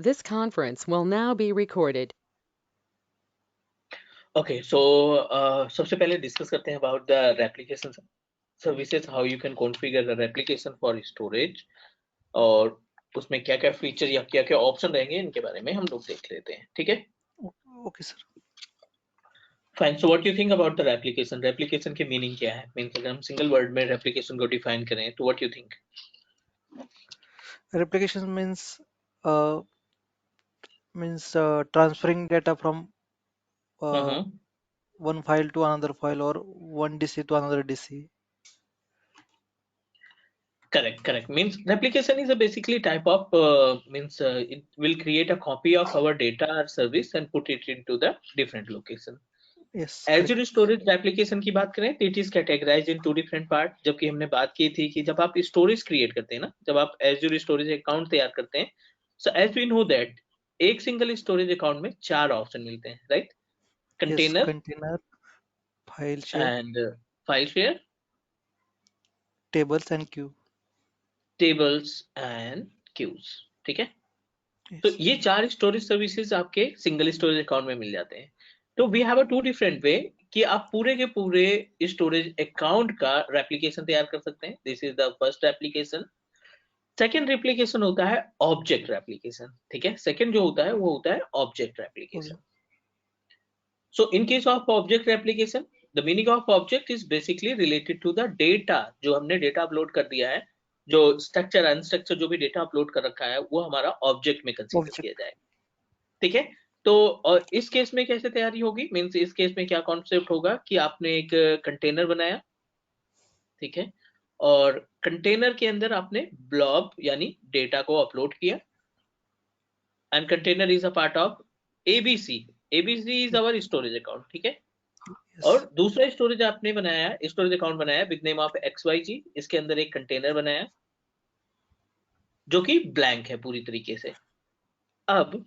This conference will now be recorded. Okay, so सबसे पहले discuss करते हैं about the replication services, how you can configure the replication for storage, और उसमें क्या क्या फीचर या क्या क्या ऑप्शन रहेंगे इनके बारे में हम लोग देख लेते हैं. ठीक है, okay sir. Fine. So what you think about the replication? Replication की मीनिंग क्या है? मीन्स अगर हम सिंगल वर्ड में रेप्लिकेशन को डिफाइन करें तो what you think? Replication means transferring data from uh, one file to another file or one DC to another DC. Correct. Means replication is a basically type of it will create a copy of our data or service and put it into the different location. Yes, correct. Azure storage application की बात करें तो it is categorise into different part. जबकि हमने बात की थी कि जब आप स्टोरेज क्रिएट करते हैं ना, जब आप Azure स्टोरेज अकाउंट तैयार करते हैं, so as we know that एक सिंगल स्टोरेज अकाउंट में 4 ऑप्शन मिलते हैं, right? Yes, container container, file share, and file share, tables and queue. Tables and queues. ठीक है, तो Yes. ये 4 स्टोरेज सर्विसेज आपके सिंगल स्टोरेज अकाउंट में मिल जाते हैं. तो we have a two different way कि आप पूरे के पूरे स्टोरेज अकाउंट का रेप्लिकेशन तैयार कर सकते हैं. This is the first application. Second replication होता है ऑब्जेक्ट रेप्लिकेशन. ठीक है, सेकेंड जो होता है वो होता है object replication. So in case of object replication, the meaning of object is basically related to the data. जो हमने डेटा अपलोड कर दिया है, जो स्ट्रक्चर अनस्ट्रक्चर जो भी डेटा अपलोड कर रखा है, वो हमारा ऑब्जेक्ट में कंसीडर किया Object. जाएगा. ठीक है, तो और इस केस में कैसे तैयारी होगी? मीन्स इस केस में क्या कॉन्सेप्ट होगा कि आपने एक कंटेनर बनाया, ठीक है, और कंटेनर के अंदर आपने ब्लॉब यानी डेटा को अपलोड किया, and container is a part of ABC. ABC is our storage account. ठीक है, Yes. और दूसरा स्टोरेज आपने बनाया, स्टोरेज अकाउंट बनाया विद नेम ऑफ XYG. इसके अंदर एक कंटेनर बनाया जो कि ब्लैंक है पूरी तरीके से. अब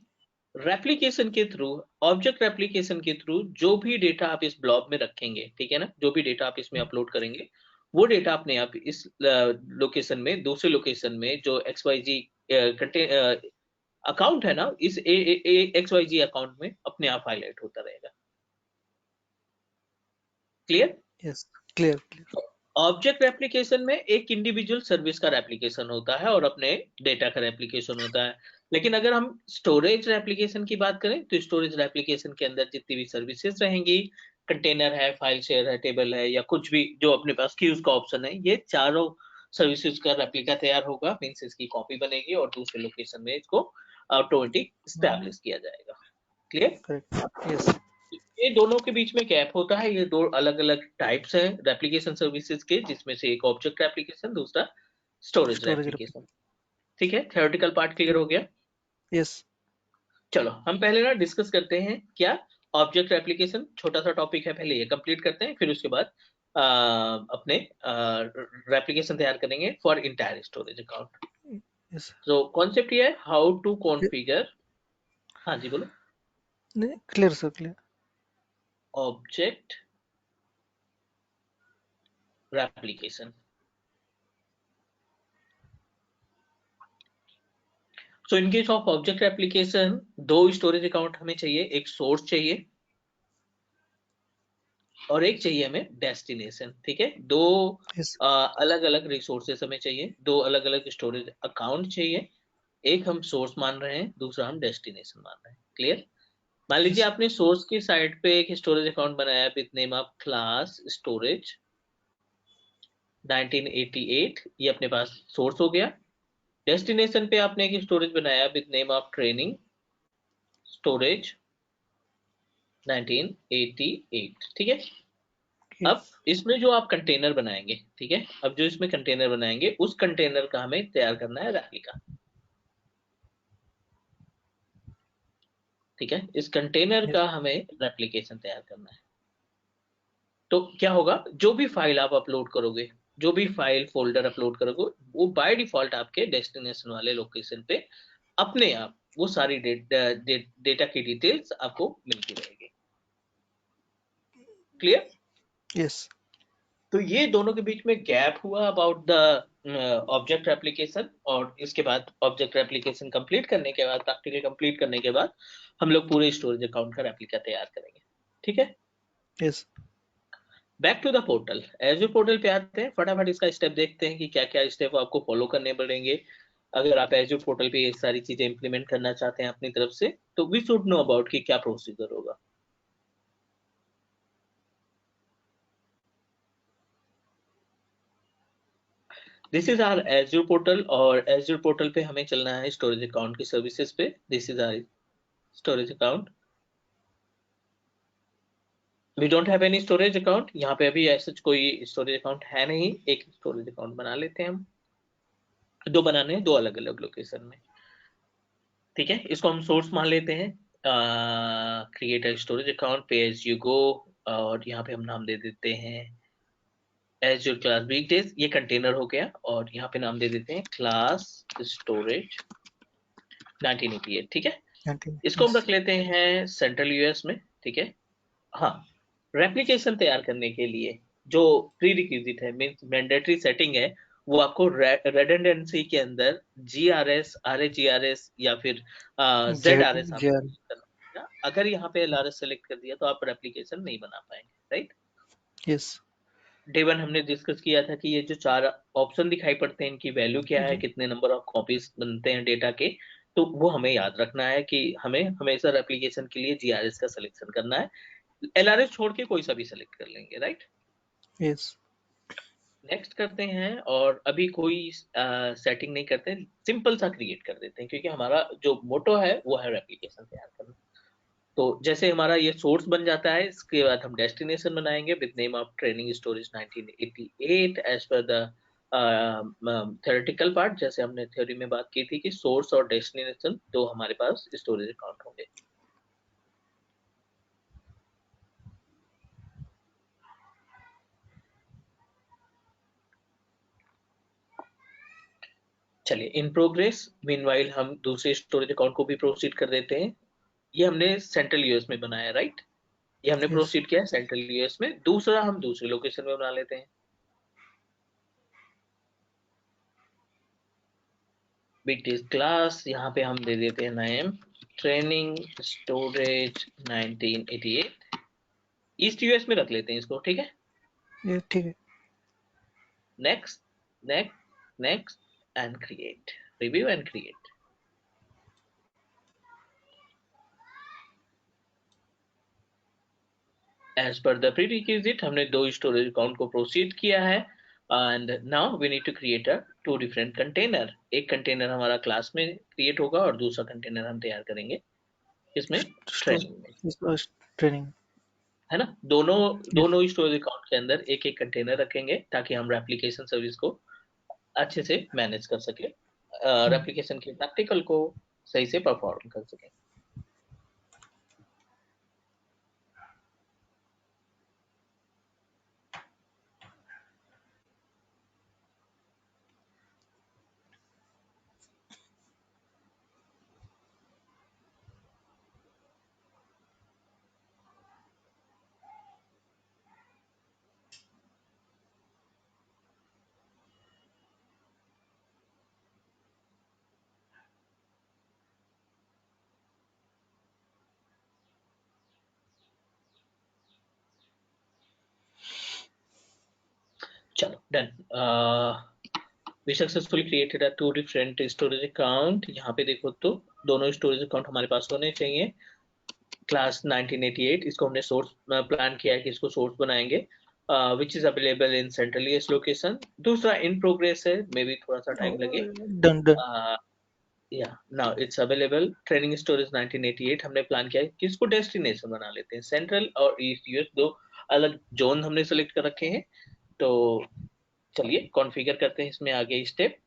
रेप्लिकेशन के थ्रू, ऑब्जेक्ट रेप्लिकेशन के थ्रू जो भी डेटा आप इस ब्लॉब में रखेंगे, ठीक है ना, जो भी डेटा आप इसमें अपलोड करेंगे, वो डेटा अपने आप इस लोकेशन में, दूसरे लोकेशन में जो XYG अकाउंट है ना, इस XYG अकाउंट में अपने आप हाईलाइट होता रहेगा. Clear? Yes. Clear. Object replication में एक इंडिविजुअल सर्विस का रेप्लिकेशन होता है और अपने डेटा का रेप्लिकेशन होता है. लेकिन अगर हम स्टोरेज रेप्लिकेशन की बात करें तो स्टोरेज रेप्लिकेशन के अंदर जितनी भी सर्विसेज रहेंगी, कंटेनर है, फाइल शेयर है, टेबल है, या कुछ भी जो अपने पास क्यूज का ऑप्शन है, ये चारों सर्विसेज का रेप्लिका तैयार होगा. मीन्स इसकी कॉपी बनेगी और दूसरे लोकेशन में इसको ऑटोमेटिक स्टैब्लिश किया जाएगा. क्लियर? Correct. Yes. ये दोनों के बीच में गैप होता है. ये दो अलग अलग टाइप्स हैं रेप्लिकेशन सर्विसेज के, जिसमें से एक ऑब्जेक्ट रेप्लिकेशन, दूसरा स्टोरेज Storage. रेप्लिकेशन. ठीक है, थ्योरेटिकल पार्ट क्लियर हो गया. Yes. चलो हम पहले ना डिस्कस करते हैं क्या ऑब्जेक्ट रेप्लिकेशन. छोटा सा टॉपिक है, पहले ये कंप्लीट करते हैं, फिर उसके बाद अपने रेप्लिकेशन तैयार करेंगे for entire storage account. Yes. तो कॉन्सेप्ट ये है हाउ टू कॉन्फ़िगर. हाँ जी बोलो. Clear, sir. Clear. Object replication. So in case of object application, दो स्टोरेज अकाउंट हमें चाहिए. एक सोर्स चाहिए और एक चाहिए हमें डेस्टिनेशन. ठीक है, दो Yes. अलग अलग रिसोर्सेस हमें चाहिए, दो अलग अलग स्टोरेज अकाउंट चाहिए. एक हम सोर्स मान रहे हैं, दूसरा हम डेस्टिनेशन मान रहे हैं. क्लियर? मान लीजिए Yes. आपने सोर्स की साइड पे एक स्टोरेज अकाउंट बनाया with name of class storage 1988. ये अपने पास सोर्स हो गया. डेस्टिनेशन पे आपने एक स्टोरेज बनाया with name of training storage 1988. ठीक है, अब इसमें जो आप कंटेनर बनाएंगे, ठीक है, अब जो इसमें कंटेनर बनाएंगे उस कंटेनर का हमें तैयार करना है रेप्लिका. ठीक है, इस कंटेनर Yes. का हमें रेप्लिकेशन तैयार करना है. तो क्या होगा, जो भी फाइल आप अपलोड करोगे, जो भी फाइल फोल्डर अपलोड करोगे, वो बाय डिफॉल्ट आपके डेस्टिनेशन वाले लोकेशन पे अपने आप वो सारी डेटा की डिटेल्स आपको मिलती रहेगी. क्लियर? Yes. तो ये दोनों के बीच में गैप हुआ अबाउट द ऑब्जेक्ट एप्लीकेशन, और इसके बाद ऑब्जेक्ट एप्लीकेशन कंप्लीट करने के बाद, प्रैक्टिकल कंप्लीट करने के बाद हम लोग पूरे स्टोरेज अकाउंट का रेप्लिका तैयार करेंगे। ठीक है, yes. Back to the portal. Azure portal पे आते हैं, फटाफट इसका स्टेप देखते हैं कि क्या क्या स्टेप आपको फॉलो करने पड़ेंगे अगर आप एज़्योर पोर्टल पे ये सारी चीजें इंप्लीमेंट करना चाहते हैं अपनी तरफ से। तो वी शुड नो अबाउट कि क्या प्रोसीजर होगा। This is our Azure portal, और एज़्योर पोर्टल पे हमें चलना है स्टोरेज अकाउंट की सर्विसेज पे। This is our storage account. We don't have any storage account, यहाँ पे अभी ऐसा कोई स्टोरेज अकाउंट है नहीं। एक स्टोरेज अकाउंट बना लेते हैं हम, दो बनाने हैं, दो अलग अलग लोकेशन में। ठीक है, इसको हम सोर्स मान लेते हैं। क्रिएट अ स्टोरेज अकाउंट पे एज यू गो, और यहाँ पे हम नाम दे देते हैं एज़्योर क्लास वीकडेज, ये कंटेनर हो गया, और यहाँ पे नाम दे देते हैं क्लास स्टोरेज 1988। ठीक है, इसको हम यस। रख लेते हैं सेंट्रल यूएस में। ठीक है, हाँ, रेप्लिकेशन तैयार करने के लिए जो प्री रिक्विजिट है, मीन्स मैंडेटरी सेटिंग है, वो आपको रेडंडेंसी के अंदर GRS, RHGRS या फिर ZRS आपको जेआर। use करना पड़ेगा। अगर यहाँ पे LRS सेलेक्ट कर दिया तो आप रेप्लिकेशन नहीं बना पाएंगे, राइट। यस। डे वन हमने डिस्कस किया था कि ये जो चार ऑप्शन दिखाई पड़ते हैं, इनकी वैल्यू क्या है, कितने नंबर ऑफ कॉपीज बनते हैं डेटा के, तो वो हमें याद रखना है कि हमें हमेशा रेप्लिकेशन के लिए GRS का सिलेक्शन करना है। LRS छोड़ के कोई सा भी सिलेक्ट कर लेंगे, राइट। यस। नेक्स्ट करते हैं, और अभी कोई सेटिंग नहीं करते, सिंपल सा क्रिएट कर देते हैं, क्योंकि हमारा जो मोटो है वो है रेप्लिकेशन तैयार करना। तो जैसे हमारा ये सोर्स बन जाता है, इसके बाद हम डेस्टिनेशन बनाएंगे with name of training storage 1988 as per the theoretical part. जैसे हमने थ्योरी में बात की थी कि सोर्स और डेस्टिनेशन तो हमारे पास स्टोरेज अकाउंट होंगे। चलिए, इन प्रोग्रेस। मीनवाइल हम दूसरे स्टोरेज अकाउंट को भी प्रोसीड कर देते हैं। ये हमने सेंट्रल यूएस में बनाया, राइट। ये हमने यस। प्रोसीड किया सेंट्रल यूएस में। दूसरा हम दूसरी लोकेशन में बना लेते हैं। बिट इज क्लास, यहाँ पे हम दे देते हैं name training storage 1988। East US में रख लेते हैं इसको। ठीक है, ये ठीक है। Next, next, next, and create, review and create. As per the prerequisite हमने दो स्टोरेज अकाउंट को प्रोसीड किया है, and now we need to create a two different container. एक कंटेनर हमारा क्लास में क्रिएट होगा और दूसरा कंटेनर हम तैयार करेंगे इसमें ट्रेनिंग में, ट्रेनिंग। है ना। दोनों यस। दोनों स्टोरेज अकाउंट के अंदर एक एक कंटेनर रखेंगे ताकि हम रेप्लिकेशन सर्विस को अच्छे से मैनेज कर सके, रेप्लिकेशन के प्रैक्टिकल को सही से परफॉर्म कर सके। चलो, done. we successfully created a two different storage account। यहाँ पे देखो तो दोनों स्टोरेज अकाउंट हमारे पास होने चाहिए। क्लास 1988 इसको हमने सोर्स प्लान किया है कि इसको सोर्स बनाएंगे, which is available in central US location. दूसरा इन प्रोग्रेस है, मे बी थोड़ा सा टाइम लगे। Done done. Yeah now it's available. Training storage 1988 हमने प्लान किया है कि इसको डेस्टिनेशन बना लेते हैं। सेंट्रल और ईस्ट यूएस दो अलग जोन हमने सेलेक्ट कर रखे हैं। तो चलिए कॉन्फ़िगर करते हैं इसमें आगे स्टेप।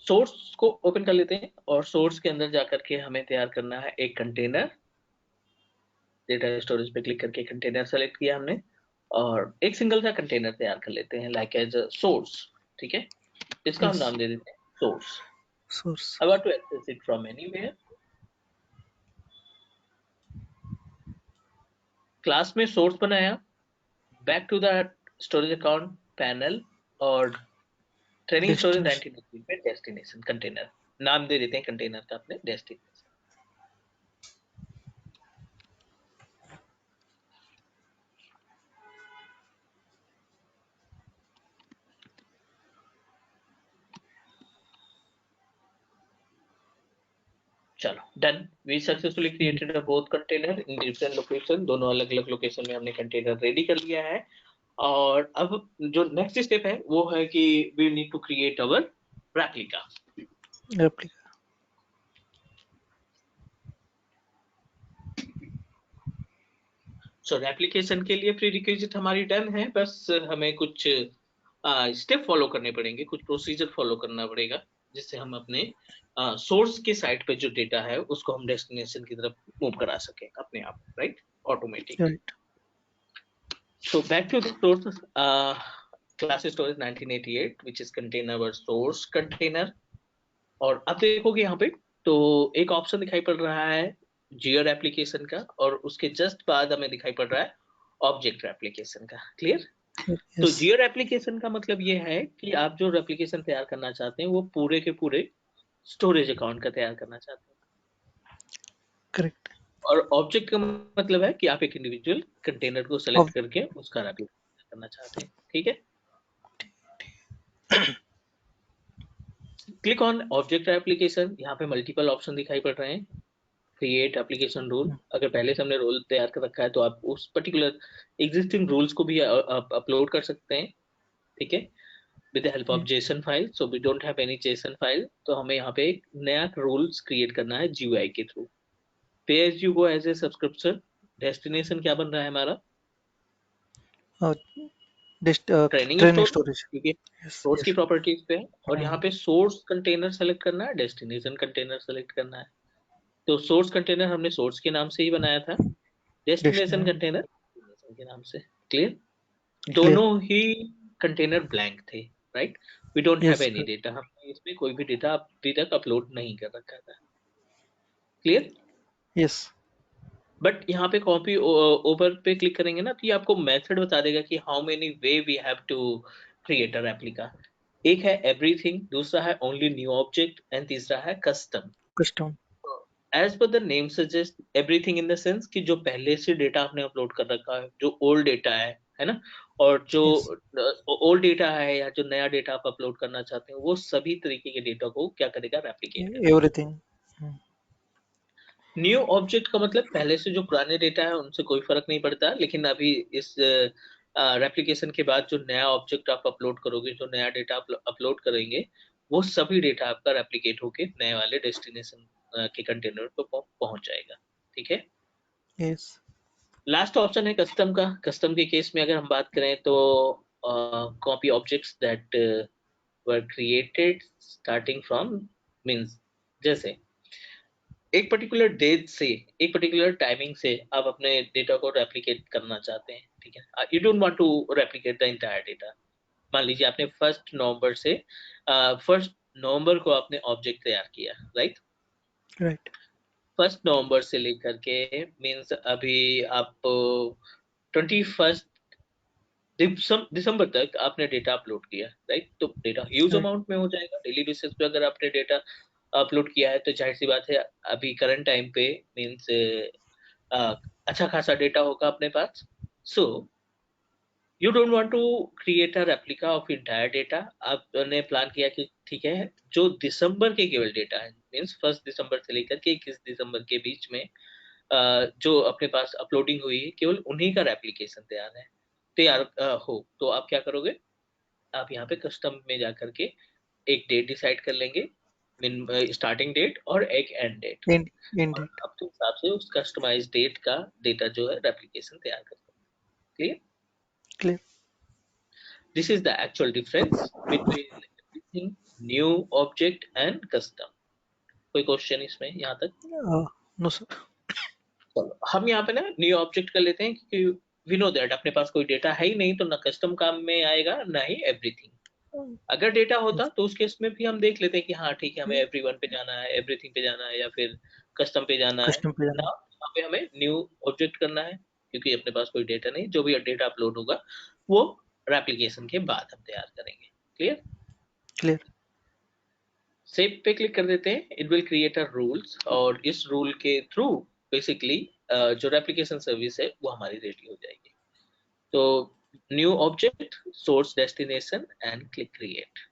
सोर्स को ओपन कर लेते हैं, और सोर्स के अंदर जाकर के हमें तैयार करना है एक कंटेनर। डेटा स्टोरेज पे क्लिक करके कंटेनर सेलेक्ट किया हमने, और एक सिंगल सा कंटेनर तैयार कर लेते हैं लाइक एज अ सोर्स। ठीक है, इसका हम यस। नाम दे देते हैं source. Source. I want to access it from anywhere। Class में सोर्स बनाया, back to the storage account panel, और ट्रेनिंग स्टोरेज Destination. 19 पे डेस्टिनेशन कंटेनर नाम दे देते हैं कंटेनर का अपने डेस्टिनेशन। चलो done, we successfully created a both container in different location, दोनों अलग अलग लोकेशन में हमने कंटेनर रेडी कर लिया है। और अब जो नेक्स्ट स्टेप है वो है कि we need to create our replica. Replica. So replication के लिए प्री रिक्विजिट हमारी डन है, बस हमें कुछ स्टेप फॉलो करने पड़ेंगे, कुछ प्रोसीजर फॉलो करना पड़ेगा, जिससे हम अपने सोर्स के साइट पे जो डेटा है उसको हम डेस्टिनेशन की तरफ मूव करा सके अपने आप, right, automatic. Right. So back to the source, class storage 1988 which is contain our source container। और अब देखोगे यहाँ पे तो एक ऑप्शन दिखाई पड़ रहा है जियर एप्लीकेशन का, और उसके जस्ट बाद हमें दिखाई पड़ रहा है ऑब्जेक्ट एप्लीकेशन का। क्लियर? तो Yes. जियर एप्लीकेशन का मतलब ये है कि आप जो एप्लीकेशन तैयार करना चाहते हैं वो पूरे के पूरे स्टोरेज अकाउंट का तैयार करना चाहते हैं। Correct. और ऑब्जेक्ट का मतलब है कि आप एक इंडिविजुअल कंटेनर को सेलेक्ट करके उसका एप्लीकेशन करना चाहते हैं। ठीक है, क्लिक ऑन ऑब्जेक्ट एप्लीकेशन। यहाँ पे मल्टीपल ऑप्शन दिखाई पड़ रहे हैं। क्रिएट एप्लीकेशन रूल, अगर पहले से हमने रोल तैयार कर रखा है तो आप उस पर्टिकुलर एग्जिस्टिंग रूल्स को भी अपलोड कर सकते हैं। ठीक है, with the help of JSON file. So we don't have any JSON file, तो हमें यहाँ पे एक नया रूल्स क्रिएट करना है जीयूआई के थ्रू। पे as you go as a subscription. Destination क्या बन रहा है हमारा? Training Training store, storage. क्योंकि Yes. सोर्स की Yes. प्रॉपर्टीज पे है। और यहाँ पे सोर्स कंटेनर सेलेक्ट करना है, डेस्टिनेशन कंटेनर सेलेक्ट करना है। तो सोर्स कंटेनर हमने सोर्स के नाम से ही बनाया था, डेस्टिनेशन Destination. कंटेनर डेस्टिनेशन के नाम से। क्लियर? Clear. दोनों ही कंटेनर ब्लैंक थे, right, we don't have Yes. Any data, हमने इसमें कोई भी डेटा अभी तक अपलोड नहीं कर रखा था। क्लियर? Yes. बट यहाँ पे कॉपी ओवर पे क्लिक करेंगे ना तो ये आपको मेथड बता देगा कि how many way we have to create a replica. एक है एवरीथिंग, दूसरा है ओनली न्यू ऑब्जेक्ट, एंड तीसरा है custom. Custom. As per the name suggest, everything in the sense कि जो पहले से डेटा आपने अपलोड कर रखा है, जो ओल्ड डेटा है ना, और जो Yes. ओल्ड डेटा है या जो नया डेटा आप अपलोड करना चाहते हैं, वो सभी तरीके के डेटा को क्या करेगा, रेप्लिकेट करेगा। Everything. न्यू ऑब्जेक्ट का मतलब पहले से जो पुराने डेटा है उनसे कोई फर्क नहीं पड़ता, लेकिन अभी इस रेप्लिकेशन के बाद जो नया ऑब्जेक्ट आप अपलोड करोगे, जो नया डेटा अपलोड करेंगे, वो सभी डेटा आपका रेप्लिकेट होके नए वाले डेस्टिनेशन के कंटेनर पर पहुंच जाएगा। ठीक है, Yes. लास्ट ऑप्शन है कस्टम का। कस्टम के केस में अगर हम बात करें तो copy objects that were created starting from, means जैसे एक पर्टिकुलर डेट से, एक पर्टिकुलर टाइमिंग से आप अपने डेटा को रेप्लिकेट करना चाहते हैं। ठीक है, you don't want to replicate the entire data. मान लीजिए आपने 1 नवंबर से 1 नवंबर को आपने ऑब्जेक्ट तैयार किया, राइट। Right. 1 नवंबर से लेकर के मींस अभी आप 21 दिसंबर तक आपने डेटा अपलोड किया, राइट। तो डेटा ह्यूज Right. अमाउंट में हो जाएगा। डेली बेसिस पे अगर आपने डेटा अपलोड किया है तो जाहिर सी बात है अभी करंट टाइम पे मींस अच्छा खासा डेटा होगा अपने पास। So you don't want to create a replica of entire data. आपने प्लान किया कि ठीक है, जो दिसंबर के केवल डेटा है, मींस 1 दिसंबर से लेकर के 21 दिसंबर के बीच में जो अपने पास अपलोडिंग हुई है, केवल उन्हीं का रेप्लिकेशन तैयार हो, तो आप क्या करोगे, आप यहाँ पे कस्टम में जाकर के एक डेट डिसाइड कर लेंगे, स्टार्टिंग डेट और एक एंड डेट, और Indeed. अपने हिसाब से उस कस्टमाइज डेट का डेटा जो है रेप्लिकेशन तैयार कर सकते हैं। Clear? Clear. This is the actual difference between everything, new object and custom. कोई क्वेश्चन इसमें यहाँ तक? No, sir. चलो हम यहाँ पे ना न्यू ऑब्जेक्ट कर लेते हैं, क्योंकि वी नो दैट अपने पास कोई डेटा है ही नहीं, तो ना कस्टम काम में आएगा ना ही एवरीथिंग। अगर डेटा होता तो उस केस में भी हम देख लेते हैं कि हाँ ठीक है, हमें एवरीवन पे जाना है, एवरीथिंग पे जाना है, या फिर कस्टम पे जाना है Custom पे ना। जाना. यहाँ पे हमें न्यू ऑब्जेक्ट करना है, क्योंकि अपने पास कोई डेटा नहीं, जो भी डेटा अपलोड होगा वो एप्लीकेशन के बाद हम तैयार करेंगे। क्लियर? क्लियर। सेव पे क्लिक कर देते हैं, it will create a rules, और इस रूल के थ्रू बेसिकली जो एप्लीकेशन सर्विस है वो हमारी रेडी हो जाएगी। तो new object, source destination and click create.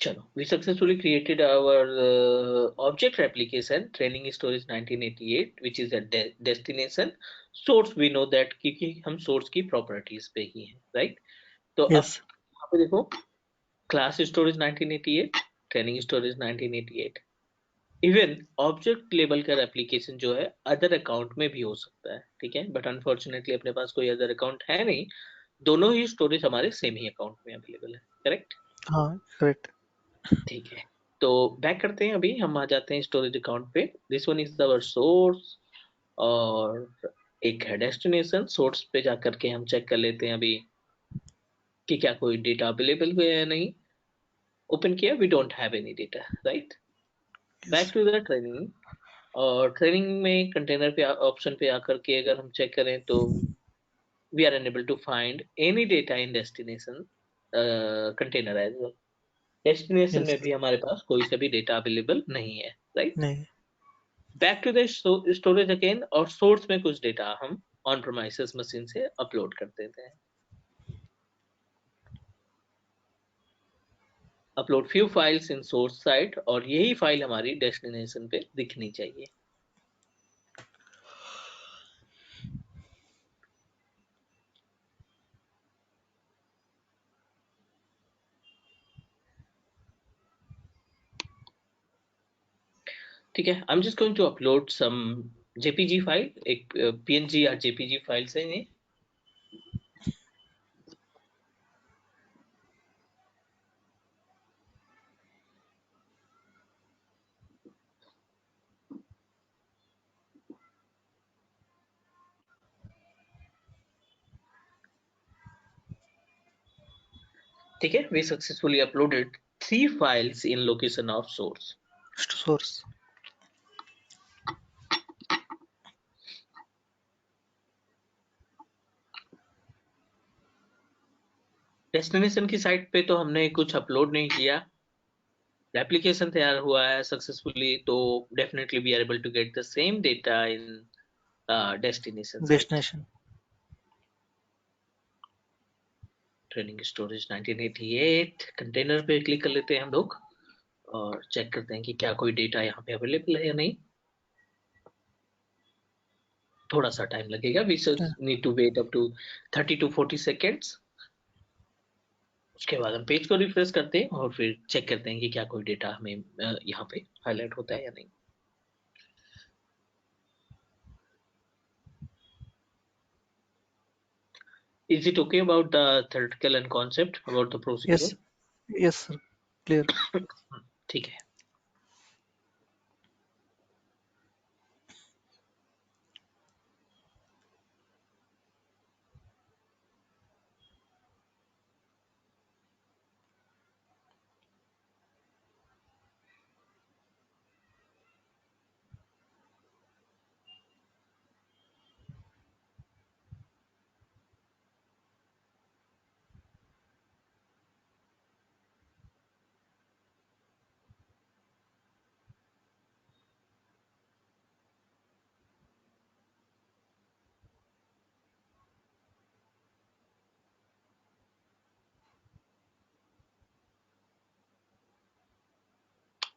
चलो, we successfully created our object application training storage 1988 which is a destination source। we know that क्योंकि हम source की properties पे ही हैं, right? तो अब यस। यहाँ पे देखो, class storage 1988, training storage 1988, even object level का एप्लीकेशन जो है अदर अकाउंट में भी हो सकता है, ठीक है, बट अनफॉर्चुनेटली अपने पास कोई अदर अकाउंट है नहीं, दोनों ही स्टोरेज हमारे सेम ही अकाउंट में अवेलेबल है। करेक्ट? हाँ करेक्ट। ठीक है, तो बैक करते हैं, अभी हम आ जाते हैं स्टोरेज अकाउंट पे। This one is our source, और एक है डेस्टिनेशन। सोर्स पे जाकर के हम चेक कर लेते हैं अभी कि क्या कोई डेटा अवेलेबल हुआ है या नहीं। ओपन किया, we don't have any data, right? Back to the training, और ट्रेनिंग में कंटेनर पे ऑप्शन पे आकर के अगर हम चेक करें तो we are unable to find any data in destination container as well. Destination yes. में भी हमारे पास कोई सा भी डेटा अवेलेबल नहीं है, राइट? नहीं। Back to the storage again, और सोर्स में कुछ डेटा हम ऑन प्रोमाइसेस मशीन से अपलोड कर देते हैं। Upload few files in source site, और यही फाइल हमारी डेस्टिनेशन पे दिखनी चाहिए। ठीक है, I am just going to upload some JPG file, एक पीएनजी या जेपीजी फाइल से नहीं। ठीक है, we successfully uploaded 3 files in location of source. Source. Destination की साइट पे तो हमने कुछ अपलोड नहीं किया, एप्लीकेशन तैयार हुआ है सक्सेसफुली, तो definitely we are able to get the same data in destination site. Destination. Training storage 1988 container पे क्लिक कर लेते हैं हम लोग, और चेक करते हैं कि क्या कोई डेटा यहाँ पे अवेलेबल है या नहीं। थोड़ा सा टाइम लगेगा, we need to wait up to 30 to 40 seconds. उसके बाद हम पेज को रिफ्रेश करते हैं और फिर चेक करते हैं कि क्या कोई डेटा हमें यहाँ पे हाईलाइट होता है या नहीं। Is it okay about the theoretical and concept about the procedure? Yes. Yes sir clear. ठीक है,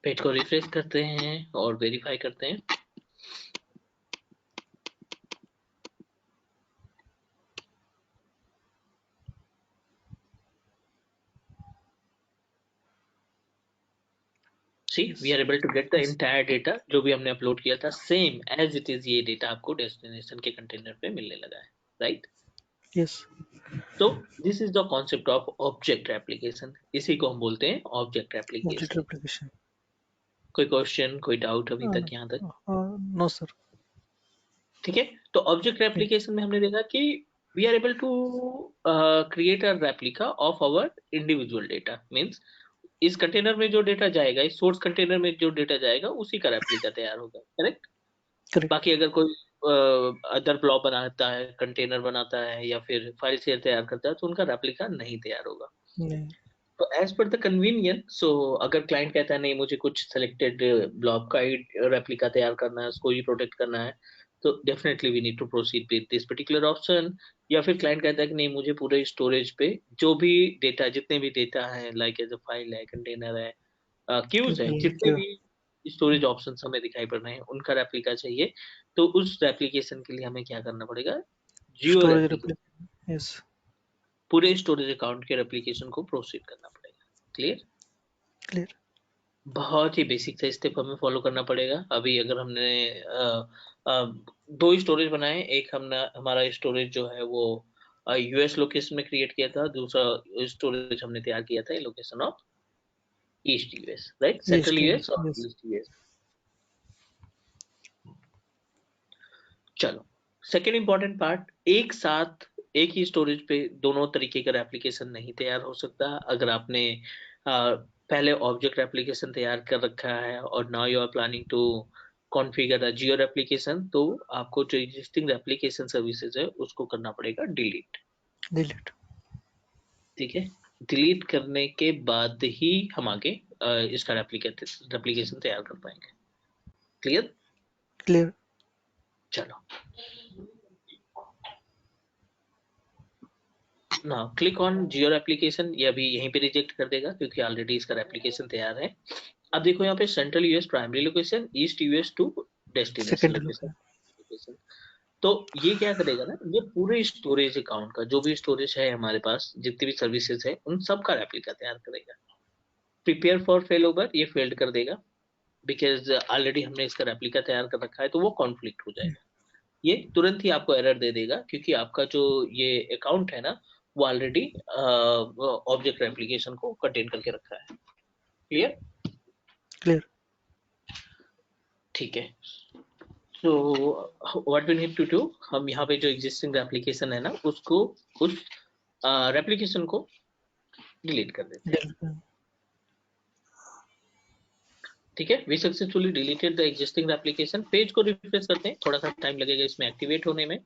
पेज को रिफ्रेश करते हैं और वेरीफाई करते हैं। See, we are able to get the entire data जो भी हमने अपलोड किया था सेम एज इट इज, ये डेटा आपको डेस्टिनेशन के कंटेनर पे मिलने लगा है, राइट? यस। तो this is the concept of object application, इसी को हम बोलते हैं ऑब्जेक्ट ऑब्जेक्ट एप्लीकेशन। एप्लीकेशन। कोई क्वेश्चन, कोई डाउट अभी तक यहाँ तक? No sir. ठीक है। तो ऑब्जेक्ट रेप्लिकेशन में हमने देखा कि we are able to create a replica of our individual data, means इस कंटेनर में जो डेटा जाएगा, इस सोर्स कंटेनर में जो डेटा जाएगा उसी का रेप्लिका तैयार होगा, करेक्ट। करेक्ट। बाकी अगर कोई अदर ब्लॉब बनाता है, कंटेनर बनाता है या फिर फाइल शेयर तैयार करता है तो उनका रेप्लिका नहीं तैयार होगा। नहीं। तो एज पर द कन्वीनियंस, सो अगर क्लाइंट कहता है नहीं मुझे कुछ सिलेक्टेड ब्लॉब का ही रेप्लिका तैयार करना है, उसको ही प्रोटेक्ट करना है, तो definitely we need to proceed with this particular option. या फिर क्लाइंट कहता है कि नहीं मुझे पूरे स्टोरेज पे जो भी डेटा, जितने भी डेटा है, लाइक एज अ फाइल है, कंटेनर है, क्यूज है, जितने क्यों? भी स्टोरेज ऑप्शंस हमें दिखाई पड़ रहे हैं उनका रेप्लिका चाहिए, तो उस रेप्लिकेशन के लिए हमें क्या करना पड़ेगा, जियो स्टोरेज रेप्लिकेशन, रेप्लिकेशन। यस। पूरे स्टोरेज अकाउंट के रेप्लिकेशन को प्रोसीड करना पड़ेगा। क्लियर। क्लियर। बहुत ही बेसिक सा स्टेप हमें फॉलो करना पड़ेगा। अभी अगर हमने दो स्टोरेज बनाए, एक हमने हमारा स्टोरेज जो है वो यूएस लोकेशन में क्रिएट किया था, दूसरा स्टोरेज हमने तैयार किया था location of east US, right, central east. US और यस। East US. चलो, सेकेंड इंपॉर्टेंट पार्ट, एक साथ एक ही स्टोरेज पे दोनों तरीके का एप्लीकेशन नहीं तैयार हो सकता। अगर आपने पहले ऑब्जेक्ट एप्लीकेशन तैयार कर रखा है और now you are planning to configure a geo application, तो आपको जो एग्जिस्टिंग एप्लीकेशन सर्विसेज है उसको करना पड़ेगा डिलीट। डिलीट। ठीक है। डिलीट करने के बाद ही हम आगे इसका एप्लीकेशन तैयार कर पाएंगे। क्लियर। क्लियर। चलो, ना क्लिक ऑन जियो एप्लीकेशन, ये अभी यहीं पे रिजेक्ट कर देगा क्योंकि ऑलरेडी इसका एप्लीकेशन तैयार है। अब देखो यहाँ पे central US primary location, east US two destination second location. Location. तो ये क्या करेगा ना, ये पूरे स्टोरेज अकाउंट का जो भी स्टोरेज है हमारे पास, जितनी भी सर्विसेज है उन सब का रेप्लिका तैयार करेगा। प्रिपेयर फॉर फेल ओवर, ये फेल्ड कर देगा बिकॉज ऑलरेडी हमने इसका रेप्लिका तैयार कर रखा है, तो वो कॉन्फ्लिक्ट हो जाएगा। ये तुरंत ही आपको एरर दे देगा क्योंकि आपका जो ये अकाउंट है ना, वो ऑलरेडी ऑब्जेक्ट एप्लीकेशन को कंटेन करके रखा है। क्लियर। क्लियर। ठीक है। So what we need to do, हम यहाँ पे जो एग्जिस्टिंग एप्लीकेशन है ना उसको, उस रेप्लिकेशन को डिलीट कर देते हैं। डिलीट। ठीक है, we successfully deleted the existing application. Page को रिफ्रेश करते हैं, थोड़ा सा टाइम लगेगा इसमें एक्टिवेट होने में।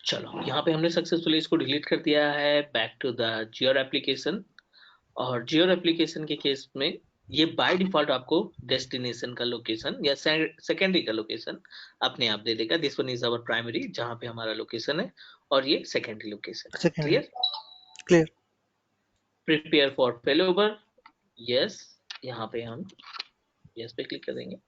चलो, यहाँ पे हमने सक्सेसफुली इसको डिलीट कर दिया है। Back to the Jio application. और जियो एप्लीकेशन के केस में ये बाय डिफॉल्ट आपको डेस्टिनेशन का लोकेशन या सेकेंडरी का लोकेशन अपने आप दे देगा। This one is our primary जहाँ पे हमारा लोकेशन है, और ये सेकेंडरी लोकेशन है। Second. Clear. Clear. Prepare for fail over, yes, यहाँ पे हम यस पे क्लिक कर देंगे।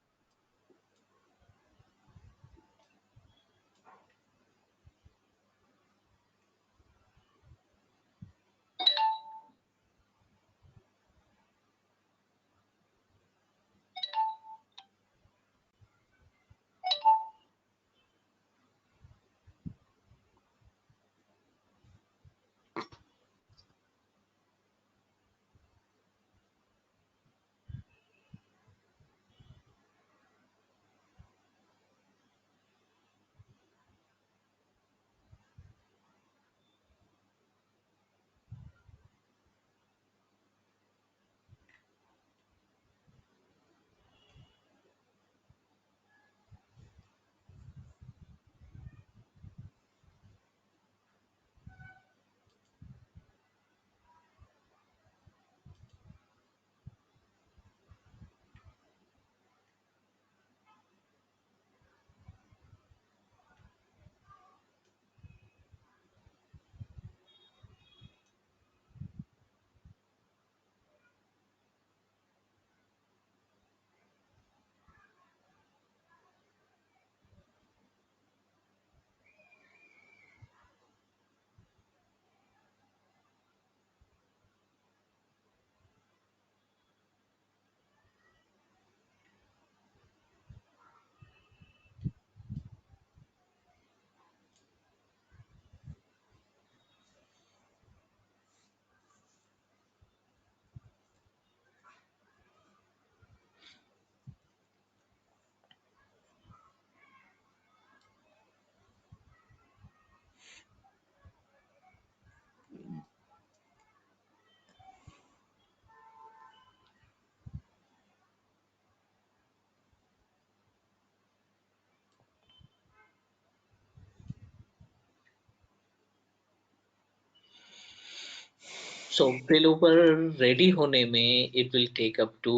सो फेल ओवर रेडी होने में it will take up to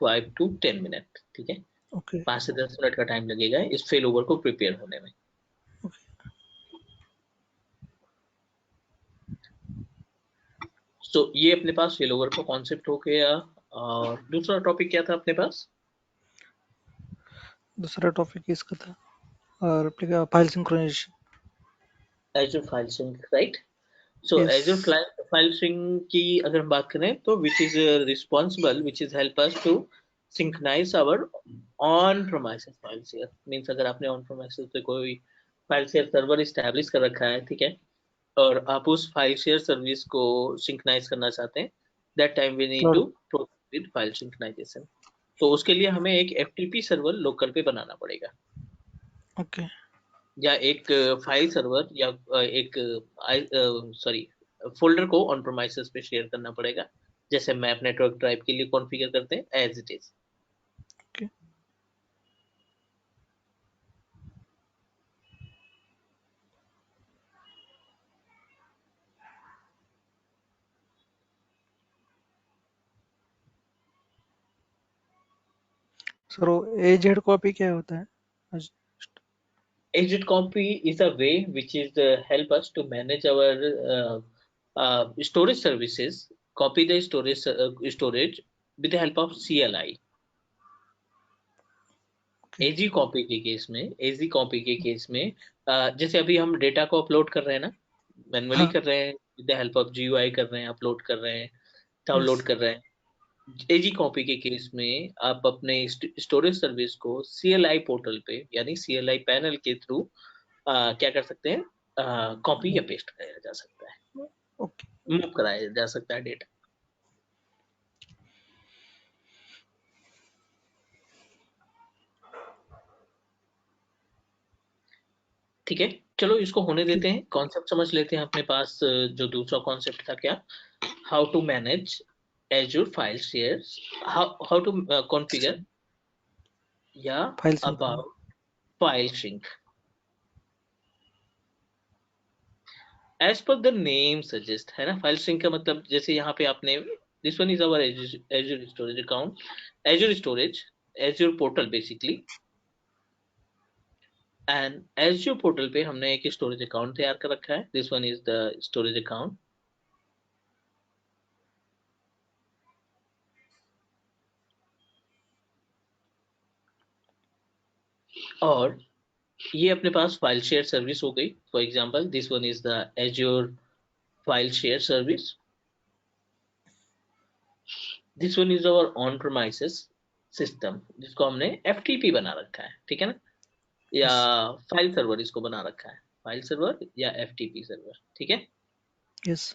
5 to 10 minute, ठीक है, ओके 5 से 10 मिनट का टाइम लगेगा इस फेल ओवर को प्रिपेयर होने में। तो ये अपने पास फेल ओवर का कॉन्सेप्ट हो गया। और दूसरा टॉपिक क्या था अपने पास? दूसरा टॉपिक इसका था और file synchronization. Azure File Sync, right? So yes Azure File Sync की अगर हम बात करें तो which is responsible, which is help us to synchronize our on-premises files here. Means अगर आपने on-premises पे कोई file share server establish कर रखा है, ठीक है, और आप उस file share service को synchronize करना चाहते हैं, that time we need to proceed with file synchronization. तो उसके लिए हमें एक FTP सर्वर लोकल पे बनाना पड़ेगा, ओके या एक फाइल सर्वर या एक फोल्डर को ऑन प्रोमाइसेस पे शेयर करना पड़ेगा, जैसे मैप नेटवर्क ड्राइव के लिए कॉन्फ़िगर करते हैं as it is. Okay sir वो एजेड कॉपी क्या होता है? Agent copy is a way which is help us to manage our storage services, copy the storage with the help of CLI। AG copy के case में, एजी copy के case में जैसे अभी हम डेटा को अपलोड कर रहे हैं ना, मैनुअली हाँ कर रहे हैं, with the help of GUI कर रहे हैं, अपलोड कर रहे हैं, डाउनलोड यस कर रहे हैं। एजी कॉपी के केस में आप अपने स्टोरेज सर्विस को CLI पोर्टल पे यानी CLI पैनल के थ्रू क्या कर सकते हैं, कॉपी या पेस्ट कराया जा सकता है, ओके मूव कराया जा सकता है डेटा। ठीक है, चलो इसको होने देते हैं, कॉन्सेप्ट समझ लेते हैं। अपने पास जो दूसरा कॉन्सेप्ट था क्या, how to manage Azure file shares, how to configure या file sync about file sync। As per the name suggest, है ना, फाइल सिंक का मतलब जैसे यहाँ पे आपने this one is our Azure storage account, Azure storage, Azure portal basically, and Azure portal पे हमने एक स्टोरेज अकाउंट तैयार कर रखा है, this one is the storage account। और ये अपने पास फाइल शेयर सर्विस हो गई। For example this one is the Azure file share service, this one is our on premises system जिसको हमने FTP बना रखा है, ठीक है ना, या फाइल सर्वर इसको बना रखा है, फाइल सर्वर या FTP सर्वर, ठीक है। Yes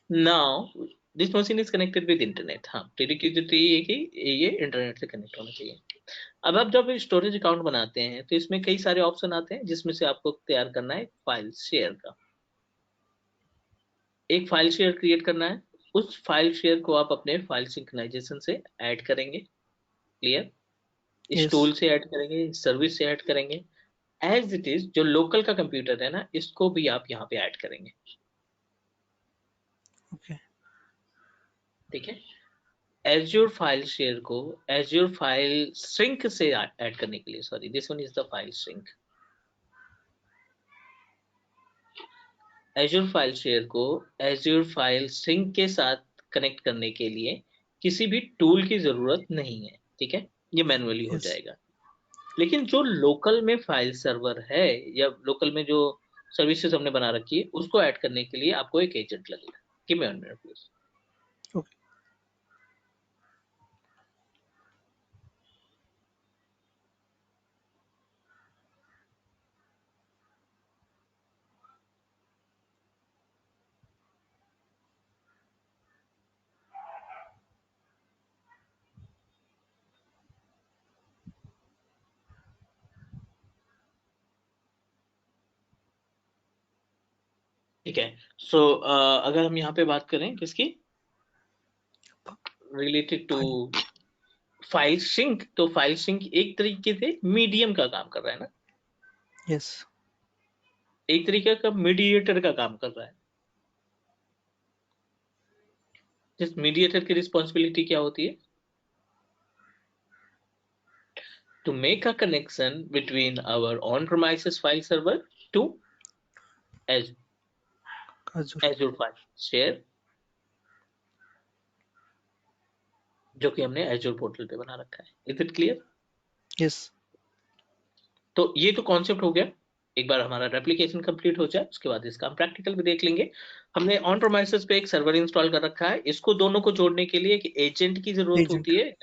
now this machine is connected with internet. हाँ, प्रीरिक्विजिट ये है कि ये इंटरनेट से कनेक्ट होना चाहिए। अब आप जब स्टोरेज अकाउंट बनाते हैं तो इसमें कई सारे ऑप्शन आते हैं, जिसमें से आपको तैयार करना है फाइल शेयर का, एक फाइल शेयर क्रिएट करना है। उस फाइल शेयर को आप अपने फाइल सिंक्रोनाइजेशन से ऐड करेंगे, क्लियर, इस यस टूल से ऐड करेंगे, सर्विस से ऐड करेंगे, एज इट इज जो लोकल का कंप्यूटर है ना, इसको भी आप यहाँ पे ऐड करेंगे, ओके ठीक है। Azure फाइल शेयर को Azure फाइल सिंक से ऐड करने के लिए, sorry this one is the file sync, Azure file share को Azure फाइल सिंक के साथ कनेक्ट करने के लिए किसी भी टूल की जरूरत नहीं है, ठीक है, ये मैन्युअली हो यस जाएगा। लेकिन जो लोकल में फाइल सर्वर है या लोकल में जो सर्विसेज हमने बना रखी है, उसको ऐड करने के लिए आपको एक एजेंट लगेगा। Give me 1 minute please. Okay ठीक है, सो अगर हम यहाँ पे बात करें किसकी, रिलेटेड टू फाइल सिंक, तो फाइल सिंक एक तरीके से मीडियम का काम कर रहा है ना, यस एक तरीके का मीडिएटर का काम कर रहा है। जिस मीडिएटर की रिस्पॉन्सिबिलिटी क्या होती है? To make a connection between our on-premises file server to Az- Azure. Azure File Share, जो कि हमने Azure पोर्टल पे बना रखा है। Is it clear? Yes. तो ये तो कॉन्सेप्ट हो गया। एक बार हमारा रेप्लिकेशन कंप्लीट हो जाए उसके बाद इसका हम प्रैक्टिकल भी देख लेंगे। हमने ऑन प्रोमाइसेस पे एक सर्वर इंस्टॉल कर रखा है, इसको दोनों को जोड़ने के लिए एक एजेंट की जरूरत Agent. होती है।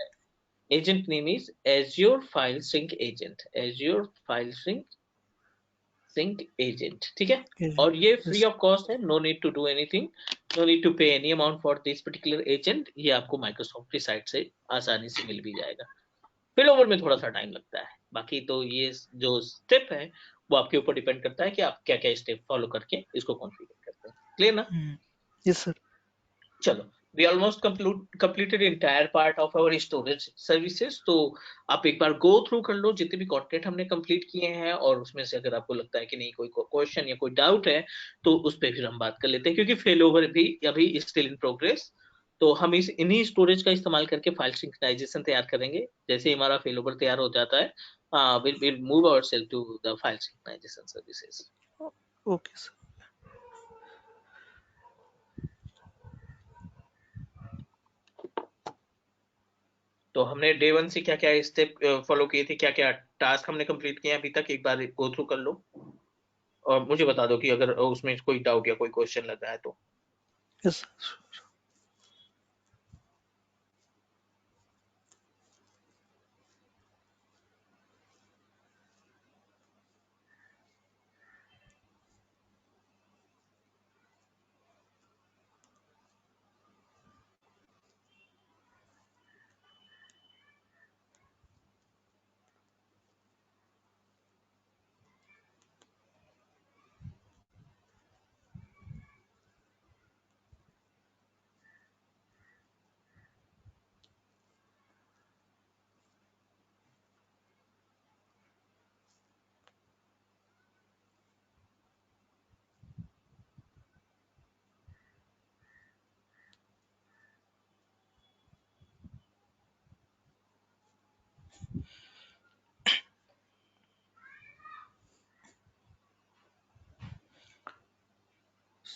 Agent name is Azure File Sync Agent, Azure File Sync Agent, ठीक है। Agent. और ये फ्री Yes. ऑफ कॉस्ट है, no need to do anything, no need to pay any amount for this particular agent. ये आपको Microsoft की site से आसानी से मिल भी जाएगा। फिल ओवर में थोड़ा सा टाइम लगता है, बाकी तो ये जो स्टेप है वो आपके ऊपर डिपेंड करता है कि आप क्या क्या स्टेप फॉलो करके इसको कॉन्फ़िगर करते हैं। क्लियर ना? Yes, sir. चलो, we almost completed entire part of our storage services। तो आप एक बार गो थ्रू कर लो जितने भी कंटेंट हमने कंप्लीट किए हैं, और उसमें से अगर आपको लगता है कि नहीं कोई क्वेश्चन या कोई डाउट है तो उस पर फिर हम बात कर लेते हैं, क्योंकि फेल ओवर भी अभी स्टिल इन प्रोग्रेस। तो हम इस इन्हीं स्टोरेज का इस्तेमाल करके फाइल सिंक्रोनाइजेशन तैयार करेंगे। जैसे ही हमारा फेल ओवर तैयार हो जाता है, we'll move ourselves to the file synchronization services। Okay, sir. तो हमने डे वन से क्या क्या स्टेप फॉलो किए थे, क्या क्या टास्क हमने कंप्लीट किए अभी तक, एक बार गो थ्रू कर लो और मुझे बता दो कि अगर उसमें कोई डाउट या कोई क्वेश्चन लगा है तो। Yes.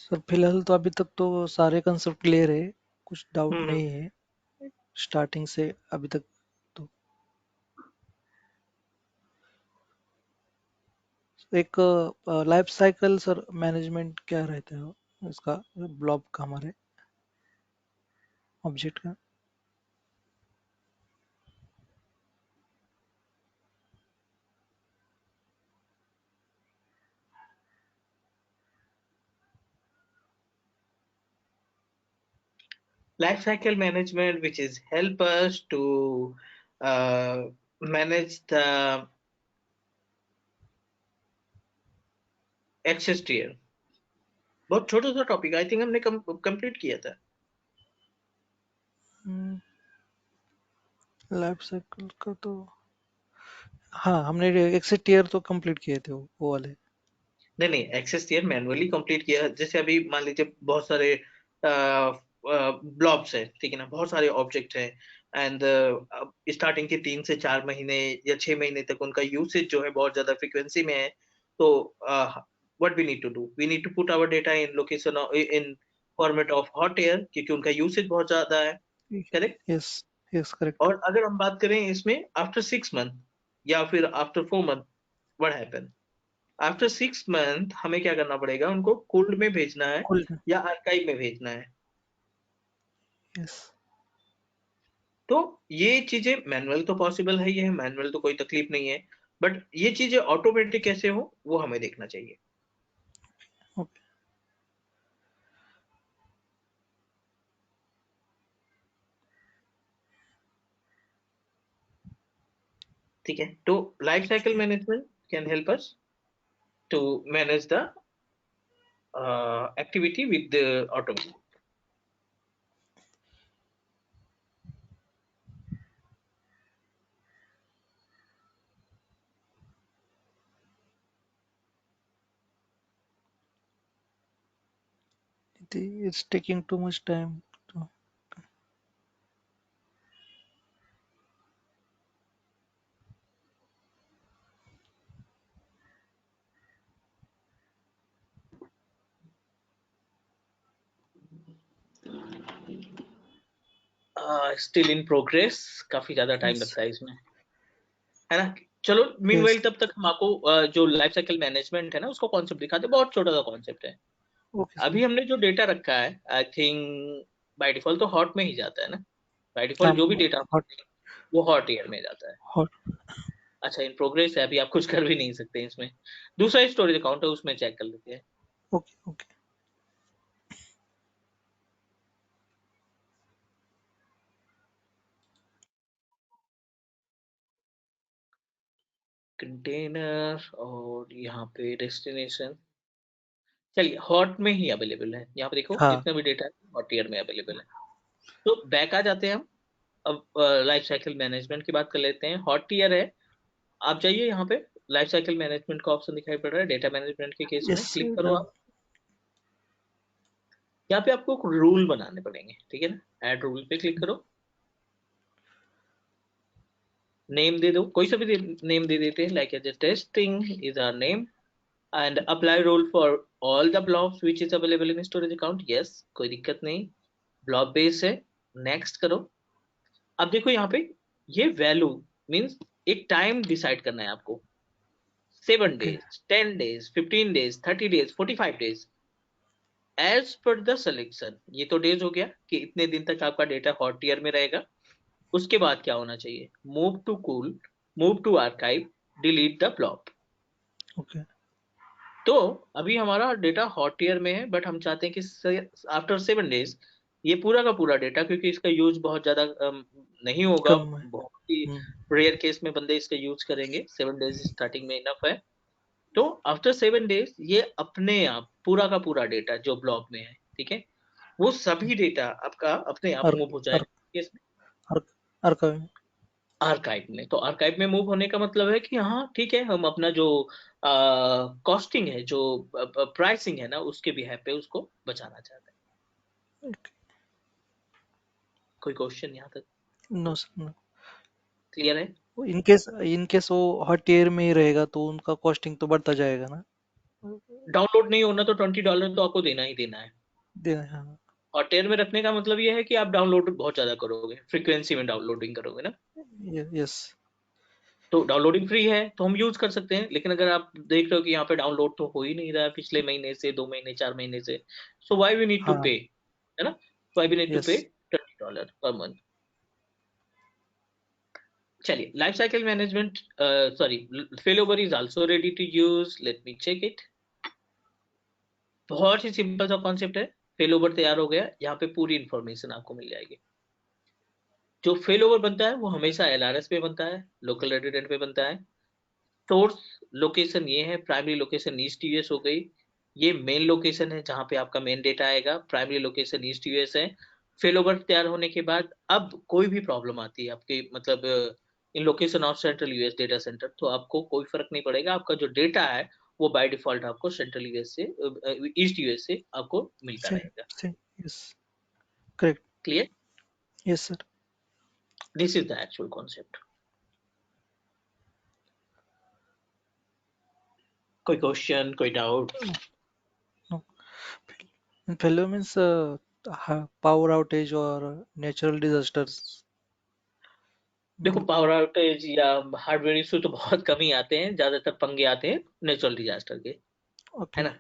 सर फिलहाल तो अभी तक तो सारे कंसेप्ट क्लियर है, कुछ डाउट हम्म। नहीं है स्टार्टिंग से अभी तक। तो एक लाइफ साइकिल सर मैनेजमेंट क्या रहता है इसका, ब्लॉब का हमारे ऑब्जेक्ट का। Life cycle management which is help us to uh, manage the access tier। बहुत छोटा सा टॉपिक, आई थिंक हमने कंप्लीट किया था। लाइफ साइकिल का तो हाँ, हमने एक्सिट ईयर तो कंप्लीट किए थे वो वाले। नहीं नहीं, एक्सेस टियर मैनुअली कंप्लीट किया। जैसे अभी मान लीजिए बहुत सारे ब्लॉब्स है, ठीक है ना, बहुत सारे ऑब्जेक्ट है, एंड स्टार्टिंग के 3 से 4 महीने या 6 महीने तक उनका यूसेज जो है बहुत ज्यादा फ्रिक्वेंसी में है। तो what we need to do, we need to put our data in location in format of hot air, क्योंकि उनका यूसेज बहुत ज्यादा है। करेक्ट। Yes, yes correct. और अगर हम बात करें इसमें आफ्टर 6 मंथ या फिर after 4 month, what happen? After 6 month हमें क्या करना पड़ेगा, उनको कोल्ड में भेजना है कूल। या आर्काइव में भेजना है। यस। तो ये चीजें मैनुअल तो पॉसिबल है, ये है मैनुअल तो कोई तकलीफ नहीं है, बट ये चीजें ऑटोमेटिक कैसे हो वो हमें देखना चाहिए। ओके। ठीक है, तो life cycle management can help us to manage the activity with the automation. It's taking too much time to still in progress, काफी ज्यादा टाइम Yes. लगता है इसमें, है ना। चलो मीनवाइल तब तक हम आपको जो लाइफ साइकिल मैनेजमेंट है ना उसको कॉन्सेप्ट दिखाते हैं, बहुत छोटा सा कॉन्सेप्ट है। Okay, sir. अभी हमने जो डेटा रखा है आई थिंक बाय डिफॉल्ट तो हॉट में ही जाता है ना, बाय डिफॉल्ट जो भी डेटा Hot, वो हॉट ईयर में जाता है। hot. अच्छा इन प्रोग्रेस है, अभी आप कुछ कर भी नहीं सकते इसमें। दूसरा स्टोरेज अकाउंट है, उसमें चेक कर लेते हैं। Okay, okay. कंटेनर और यहाँ पे डेस्टिनेशन, चलिए हॉट में ही अवेलेबल है। यहाँ पे देखो हाँ. जितना भी डेटा है हॉट ईयर में अवेलेबल है। तो बैक आ जाते हैं हम, अब लाइफ साइकिल मैनेजमेंट की बात कर लेते हैं। हॉट ईयर है, आप जाइए यहाँ पे लाइफ साइकिल मैनेजमेंट का ऑप्शन दिखाई पड़ रहा है, डेटा मैनेजमेंट के केस में Yes, क्लिक sir. करो आप। यहाँ पे आपको रूल बनाने पड़ेंगे, ठीक है ना। ऐड रूल पे क्लिक करो, नेम दे दो, कोई सा भी नेम दे देते हैं, like as testing is our name and apply rule for all the blocks which is available in storage account. Yes, कोई दिक्कत नहीं, ब्लॉक बेस है। नेक्स्ट करो। अब देखो यहाँ पे ये वैल्यू मींस एक टाइम डिसाइड करना है आपको, 7 Okay. days, 10 days, 15 days, 30 days, 45 days as per the selection. ये तो डेज हो गया कि इतने दिन तक आपका डेटा हॉट ईयर में रहेगा। उसके बाद क्या होना चाहिए, move to cool, move to archive, delete the block. Okay. तो अभी हमारा डेटा हॉट ईयर में है, बट हम चाहते हैं कि आफ्टर 7 days ये पूरा का पूरा डेटा, क्योंकि इसका यूज बहुत ज्यादा नहीं होगा, कम है. बहुत ही हम्म. रेयर केस में बंदे इसका यूज करेंगे, 7 days स्टार्टिंग में इनफ है। तो आफ्टर 7 days ये अपने आप पूरा का पूरा डेटा जो ब्लॉक में है, ठीक है, वो सभी डेटा आपका अपने आप Ar मूव हो ar जाएगा इसमें ar archive. आर्काइव में। तो आर्काइव में मूव होने का मतलब है कि हाँ ठीक है, हम अपना जो कॉस्टिंग है, जो प्राइसिंग है ना, उसके बिहाफ पे उसको बचाना चाहते हैं। Okay. कोई क्वेश्चन यहाँ तक No, sir. No. क्लियर है? In case वो हॉट ईयर में ही रहेगा तो उनका कॉस्टिंग तो बढ़ता जाएगा ना. डाउनलोड नहीं होना तो $20 तो आपको देना ही देना है। हाँ. और टेयर में रखने का मतलब ये है कि आप डाउनलोड बहुत ज्यादा करोगे, फ्रीक्वेंसी में डाउनलोडिंग करोगे ना। Yes. तो डाउनलोडिंग फ्री है तो हम यूज कर सकते हैं, लेकिन अगर आप देख रहे हो कि यहाँ पे डाउनलोड तो हो ही नहीं रहा है पिछले महीने से, 2 महीने, 4 महीने से, so why we need to हाँ. पे, है ना, why we need to pay Yes. $20 per month. चलिए life cycle management, sorry, failover is also ready to use, let me check it. बहुत ही सिंपल सा कॉन्सेप्ट है। फेलोवर तैयार हो गया, यहाँ पे पूरी इंफॉर्मेशन आपको मिल जाएगी। जो फेलोवर बनता है वो हमेशा LRS पे बनता है, लोकल रेजिडेंट पे बनता है। सोर्स लोकेशन ये है, प्राइमरी लोकेशन ईस्ट यूएस हो गई, ये मेन लोकेशन है जहां पे आपका मेन डेटा आएगा, प्राइमरी लोकेशन ईस्ट यूएस है। फेलोवर तैयार होने के बाद अब कोई भी प्रॉब्लम आती है आपके मतलब in location of central US data center, तो आपको कोई फर्क नहीं पड़ेगा, आपका जो डेटा है वो बाय डिफॉल्ट आपको सेंट्रल यूएस से, ईस्ट यूएस से आपको मिलता रहेगा। Yes. Correct. Clear? Yes, sir. This is the actual concept. कोई क्वेश्चन, कोई doubt? No. Failure means power outage or natural disasters. देखो मतलब. पावर आउटेज या हार्डवेयर इशू तो बहुत कम ही आते हैं, ज्यादातर पंगे आते हैं नेचुरल डिजास्टर के, है Okay. ना।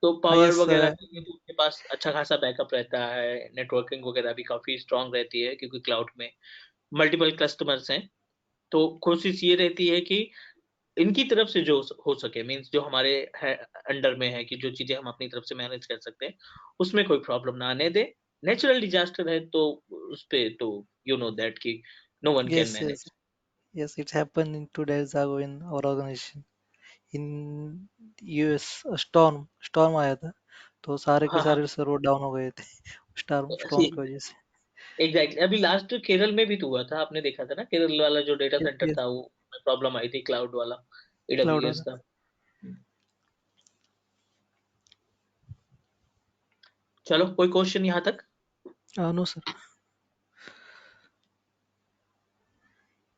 तो पावर Yes. वगैरह के लिए तो उनके पास अच्छा खासा बैकअप रहता है, नेटवर्किंग वगैरह भी काफी स्ट्रांग रहती है, क्योंकि क्लाउड में मल्टीपल कस्टमर्स हैं। तो कोशिश ये रहती है कि इनकी तरफ से जो हो सके, मींस जो हमारे है अंडर में है, कि जो चीजें हम अपनी तरफ से मैनेज कर सकते हैं उसमें कोई प्रॉब्लम ना आने दे। नेचुरल डिजास्टर है तो उस पे तो यू नो दैट कि no one can Yes. Yes. Manage. Yes. It happened in 2 days ago in our organization. In US storm आया था तो सारे के हाँ हाँ, सारे सर्वर डाउन हो गए थे स्टॉर्म की वजह से. एग्जैक्टली। अभी लास्ट केरल में भी तो हुआ था, आपने देखा था ना, केरल वाला जो डेटा Yes. Centre Yes. था वो प्रॉब्लम आई थी, क्लाउड वाला, क्लाउड AWS वाला. का। चलो कोई क्वेश्चन यहाँ तक? No sir.